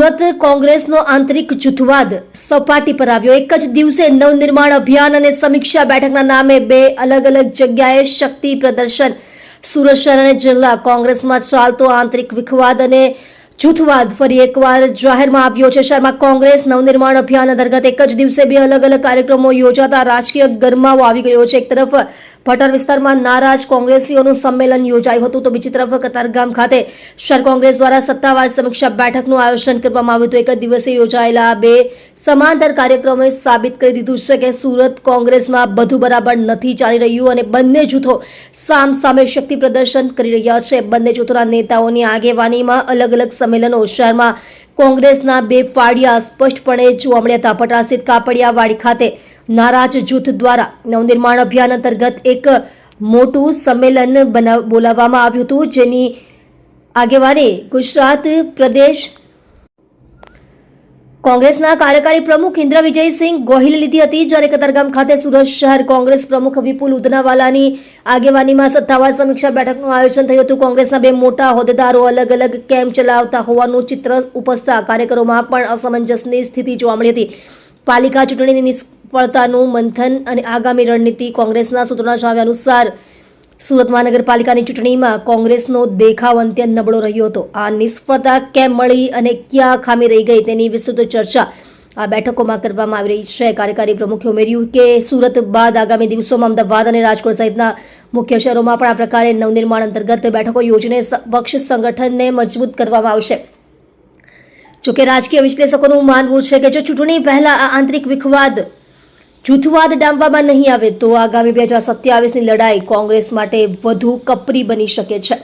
સુરત કોંગ્રેસનો આંતરિક જૂથવાદ સપાટી પર આવ્યો। એક જ દિવસે નવનિર્માણ અભિયાન અને સમીક્ષા બેઠકના નામે બે અલગ અલગ જગ્યાએ શક્તિ પ્રદર્શન। સુરત શહેર અને જિલ્લા કોંગ્રેસમાં ચાલતો આંતરિક વિખવાદ અને જૂથવાદ ફરી એકવાર જાહેરમાં આવ્યો છે। શહેરમાં કોંગ્રેસ નવનિર્માણ અભિયાન અંતર્ગત એક જ દિવસે બે અલગ અલગ કાર્યક્રમો યોજાતા રાજકીય ગરમાવો આવી ગયો છે। એક તરફ ભટર વિસ્તારમાં નારાજ કોંગ્રેસીઓનું સંમેલન યોજાયું હતું, તો બીજી તરફ કતારગામ ખાતે શહેર કોંગ્રેસ દ્વારા સત્તાવાર સમીક્ષા બેઠકનું આયોજન કરવામાં આવ્યું હતું। એક જ દિવસે યોજાયેલા બે સમાંતર કાર્યક્રમોએ સાબિત કરી દીધું છે કે સુરત કોંગ્રેસમાં બધું બરાબર નથી ચાલી રહ્યું અને બંને જૂથો સામસામે શક્તિ પ્રદર્શન કરી રહ્યા છે। બંને જૂથોના નેતાઓની આગેવાનીમાં અલગ અલગ સંમેલનો શહેરમાં કોંગ્રેસના બે ફાળિયા સ્પષ્ટપણે જોવા મળ્યા હતા। ભટા સ્થિત કાપડિયાવાડી ખાતે નારાજ જૂથ દ્વારા નવનિર્માણ અભિયાન અંતર્ગત એક મોટું સંમેલન બોલાવવામાં આવ્યું હતું, જેની આગેવાની ગુજરાત પ્રદેશ કોંગ્રેસના કાર્યકારી પ્રમુખ ઇન્દ્ર વિજયસિંહ ગોહિલે લીધી હતી, જ્યારે કતારગામ ખાતે સુરત શહેર કોંગ્રેસ પ્રમુખ વિપુલ ઉદનાવાલાની આગેવાનીમાં સત્તાવાર સમીક્ષા બેઠકનું આયોજન થયું હતું। કોંગ્રેસના બે મોટા હોદ્દેદારો અલગ અલગ કેમ્પ ચલાવતા હોવાનું ચિત્ર ઉપસતા કાર્યકરોમાં પણ અસમંજસની સ્થિતિ જોવા મળી હતી। પાલિકા ચૂંટણીની નિષ્ફળતાનું મંથન અને આગામી રણનીતિ। કોંગ્રેસના સૂત્રોના જણાવ્યા અનુસાર સુરત મહાનગરપાલિકાની ચૂંટણીમાં કોંગ્રેસનો દેખાવ અત્યંત નબળો રહ્યો હતો। આ નિષ્ફળતા કેમ મળી અને ક્યાં ખામી રહી ગઈ તેની વિસ્તૃત ચર્ચા આ બેઠકોમાં કરવામાં આવી રહી છે। કાર્યકારી પ્રમુખે ઉમેર્યું કે સુરત બાદ આગામી દિવસોમાં અમદાવાદ અને રાજકોટ સહિતના મુખ્ય શહેરોમાં પણ આ પ્રકારે નવનિર્માણ અંતર્ગત બેઠકો યોજીને પક્ષ સંગઠનને મજબૂત કરવામાં આવશે। જોકે રાજકીય વિશ્લેષકોનું માનવું છે કે જો ચૂંટણી પહેલા આ આંતરિક વિખવાદ જૂથવાદ ડામવામાં નહીં આવે તો આગામી 2027ની લડાઈ કોંગ્રેસ માટે વધુ કપરી બની શકે છે।